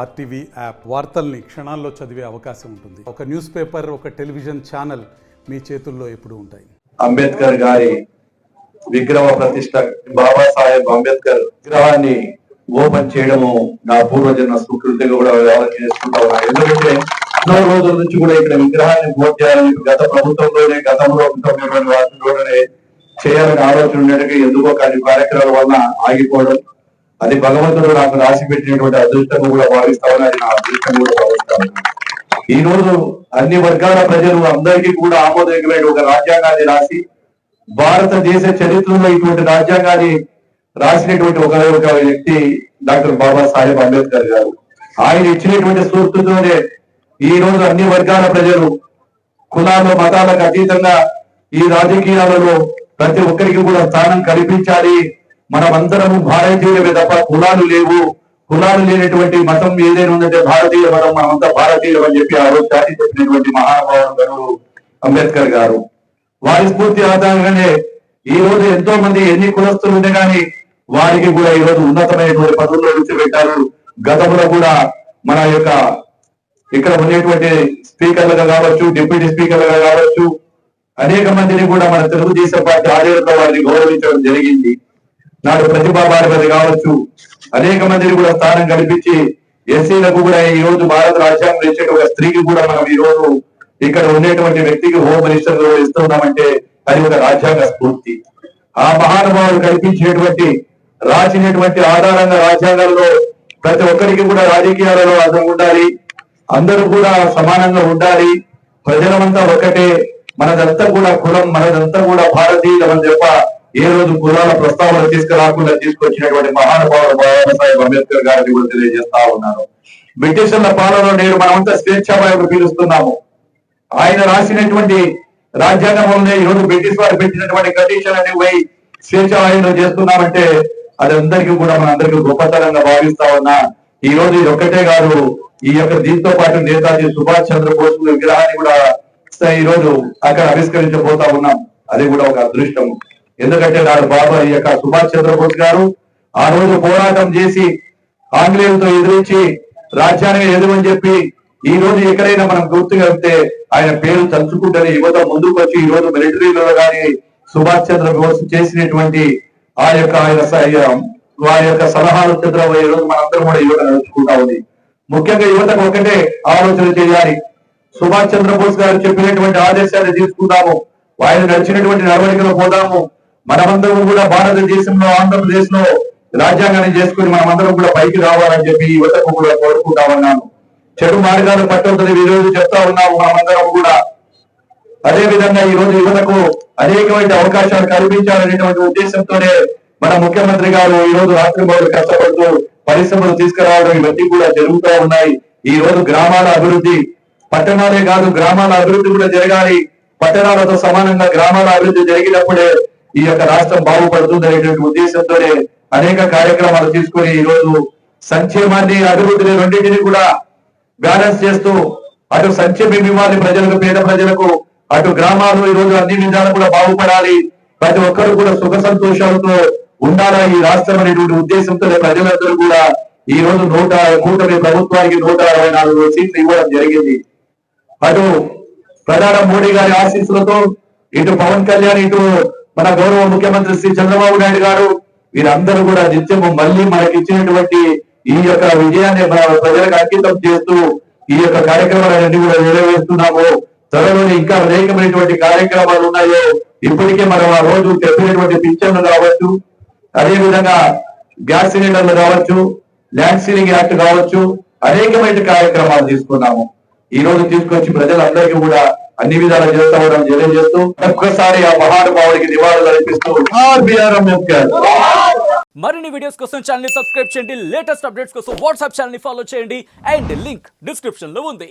RTV app వార్తల్ని క్షణాల్లో చదివే అవకాశం ఉంటుంది. ఒక న్యూస్ పేపర్, ఒక టెలివిజన్ ఛానల్ మీ చేతుల్లో ఎప్పుడూ ఉంటాయి. అంబేద్కర్ గారి విగ్రహ ప్రతిష్ట, బాబాసాహెబ్ అంబేద్కర్ విగ్రహాన్ని ఓపెన్ చేయడము నా పూర్వజన్మ సుకృతిగా కూడా చేసుకుంటా ఉన్నా. ఎందుకంటే ఎన్నో రోజుల నుంచి కూడా ఇక్కడ విగ్రహాన్ని ఓట్ చేయాలని గత ప్రభుత్వంలోనే, గతంలో ఉన్నటువంటి వాటిలోనే చేయాలని ఆలోచన ఉండేట్టుగా ఎందుకో కానీ కార్యక్రమాల వల్ల ఆగిపోవడం, అది భగవంతుడు నాకు రాసి పెట్టినటువంటి అదృష్టంగా కూడా భావిస్తామని, అది నా అదృష్టం కూడా భావిస్తాను. ఈ రోజు అన్ని వర్గాల ప్రజలు అందరికీ కూడా ఆమోదయోగ్యమైన ఒక రాజ్యాంగాన్ని రాసి, భారతదేశ చరిత్రలో ఇటువంటి రాజ్యాంగాన్ని రాసినటువంటి ఒక వ్యక్తి డాక్టర్ బాబాసాహెబ్ అంబేద్కర్ గారు. ఆయన ఇచ్చినటువంటి స్ఫూర్తితోనే ఈ రోజు అన్ని వర్గాల ప్రజలు కులాల మతాలకు అతీతంగా ఈ రాజకీయాలలో ప్రతి ఒక్కరికి కూడా స్థానం కల్పించాలి. మనమందరము భారతీయులమే తప్ప కులాలు లేవు, కులాలు లేనటువంటి మతం ఏదైనా ఉందంటే భారతీయ మతం, మనమంతా భారతీయులు అని చెప్పి ఆ రోజు దాటి చెప్పినటువంటి మహానుభావుడు అంబేద్కర్ గారు. వారి స్ఫూర్తి ఆధారంగానే ఈ రోజు ఎంతో మంది ఎన్ని కులస్తులు ఉండే కానీ వారికి కూడా ఈ రోజు ఉన్నతమైనటువంటి పదవుల్లో కూర్చోబెట్టారు. గతంలో కూడా మన యొక్క ఇక్కడ ఉండేటువంటి స్పీకర్లుగా కావచ్చు, డిప్యూటీ స్పీకర్లుగా కావచ్చు, అనేక మందిని కూడా మన తెలుగుదేశం పార్టీ ఆధ్వర్యంలో వారిని గౌరవించడం జరిగింది. నాడు ప్రతిభా భారతి కావచ్చు, అనేక మందిని కూడా స్థానం కల్పించి ఎస్సీలకు కూడా ఈ రోజు భారత రాజ్యాంగం ఇచ్చే ఒక స్త్రీకి కూడా మనం ఈ రోజు ఇక్కడ ఉండేటువంటి వ్యక్తికి హోమ్ మినిస్టర్ ఇస్తున్నామంటే అది ఒక రాజ్యాంగ స్ఫూర్తి. ఆ మహానుభావులు కల్పించినటువంటి రాసినటువంటి ఆధారంగా రాజ్యాంగాల్లో ప్రతి ఒక్కరికి కూడా రాజకీయాలలో అర్థం ఉండాలి, అందరూ కూడా సమానంగా ఉండాలి, ప్రజలమంతా ఒకటే, మనదంతా కూడా కులం, మనదంతా కూడా భారతీయులం అని చెప్ప ఏ రోజు కులాల ప్రస్తావన తీసుకురాకుండా తీసుకొచ్చినటువంటి మహానుభావుడు బాబాసాహెబ్ అంబేద్కర్ గారిని కూడా తెలియజేస్తా ఉన్నాను. బ్రిటిషర్ల పాలనలో నేడు మనమంతా స్వేచ్ఛామయం పిలుస్తున్నాము. ఆయన రాసినటువంటి రాజ్యాంగంలోనే ఈ రోజు బ్రిటిష్ వారు పెట్టినటువంటి కండిషన్ అని పోయి స్వేచ్ఛామయంలో చేస్తున్నామంటే అది అందరికీ కూడా మనందరికీ గొప్పతనంగా భావిస్తా ఉన్నా. ఈ రోజు ఇది ఒక్కటే కాదు, ఈ యొక్క దీంతో పాటు నేతాజీ సుభాష్ చంద్రబోస్ విగ్రహాన్ని కూడా ఈ రోజు అక్కడ ఆవిష్కరించబోతా ఉన్నాం. అది కూడా ఒక అదృష్టం. ఎందుకంటే నాడు బాబా ఈ యొక్క సుభాష్ చంద్రబోస్ గారు ఆ రోజు పోరాటం చేసి ఆంగ్లేయులతో ఎదిరించి రాజ్యాన్ని ఎదురని చెప్పి ఈ రోజు ఎక్కడైనా మనం గుర్తుకెళ్తే ఆయన పేరు తలుచుకుంటేనే యువత ముందుకు వచ్చి ఈ రోజు మిలిటరీలో కానీ సుభాష్ చంద్రబోస్ చేసినటువంటి ఆ యొక్క వారి యొక్క సలహాలు ఈ రోజు మనందరం కూడా యువత నడుచుకుంటా ఉంది. ముఖ్యంగా యువతకు ఒకటే ఆలోచన చేయాలి. సుభాష్ చంద్రబోస్ గారు చెప్పినటువంటి ఆదేశాన్ని తీసుకుందాము, ఆయన నడిచినటువంటి నడవడికలో పోదాము. మనమందరం కూడా భారతదేశంలో, ఆంధ్రప్రదేశ్ లో రాజ్యాంగాన్ని చేసుకుని మనమందరం కూడా పైకి రావాలని చెప్పి యువతకు కూడా కోరుకుంటా ఉన్నాను. చెడు మార్గాలు పట్టవుతుంది ఈ రోజు చెప్తా ఉన్నాము మనమందరం కూడా. అదే విధంగా ఈ రోజు యువతకు అనేకమైన అవకాశాలు కల్పించాలనేటువంటి ఉద్దేశంతోనే మన ముఖ్యమంత్రి గారు ఈ రోజు రాత్రింబౌలు కష్టపడుతూ పరిశ్రమలు తీసుకురావడం ఇవన్నీ కూడా జరుగుతూ ఉన్నాయి. ఈ రోజు గ్రామాల అభివృద్ధి, పట్టణాలే కాదు గ్రామాల అభివృద్ధి కూడా జరగాలి. పట్టణాలతో సమానంగా గ్రామాల అభివృద్ధి జరిగినప్పుడే ఈ యొక్క రాష్ట్రం బాగుపడుతుంది అనేటువంటి ఉద్దేశంతోనే అనేక కార్యక్రమాలు తీసుకొని ఈ రోజు సంక్షేమాన్ని, అభివృద్ధిని రెండింటినీ కూడా బ్యాలెన్స్ చేస్తూ అటు సంక్షేమం ఇవ్వాలి ప్రజలకు, పేద ప్రజలకు, అటు గ్రామాలు ఈ రోజు అన్ని విధాలు కూడా బాగుపడాలి, ప్రతి ఒక్కరు కూడా సుఖ సంతోషాలతో ఉండాలా ఈ రాష్ట్రం అనేటువంటి ఉద్దేశంతో ప్రజలందరూ కూడా ఈ రోజు కూటమి ప్రభుత్వానికి 164 సీట్లు ఇవ్వడం జరిగింది. అటు ప్రధాని మోడీ గారి ఆశీస్సులతో, ఇటు పవన్ కళ్యాణ్, ఇటు మన గౌరవ ముఖ్యమంత్రి శ్రీ చంద్రబాబు నాయుడు గారు, వీరందరూ కూడా నిత్యము మళ్ళీ మనకి ఇచ్చినటువంటి ఈ యొక్క విజయాన్ని మన ప్రజలకు అంకితం చేస్తూ ఈ యొక్క కార్యక్రమాలన్నీ కూడా నెరవేరుస్తున్నాము. త్వరలోనే ఇంకా అనేకమైనటువంటి కార్యక్రమాలు ఉన్నాయో. ఇప్పటికే మనం ఆ రోజు చెప్పినటువంటి పింఛన్లు కావచ్చు, అదే విధంగా గ్యాస్ సిలిండర్లు కావచ్చు, ల్యాండ్ సీలింగ్ యాక్ట్ కావచ్చు, అనేకమైన కార్యక్రమాలు తీసుకున్నాము. ఈ రోజు తీసుకొచ్చి ప్రజలందరికీ కూడా అన్ని విధాలు చేస్తా ఉండడం తెలియజేస్తూ ఒక్కసారి ఆ మహానుభావుడికి నివాళులు అర్పిస్తూ అంబేద్కర్. మరిన్ని వీడియోస్ కోసం ఛానల్ ని సబ్స్క్రైబ్ చేయండి, లేటెస్ట్ అప్డేట్స్ కోసం వాట్సాప్ ఛానల్ ని ఫాలో చేయండి అండ్ లింక్ డిస్క్రిప్షన్ లో ఉంది.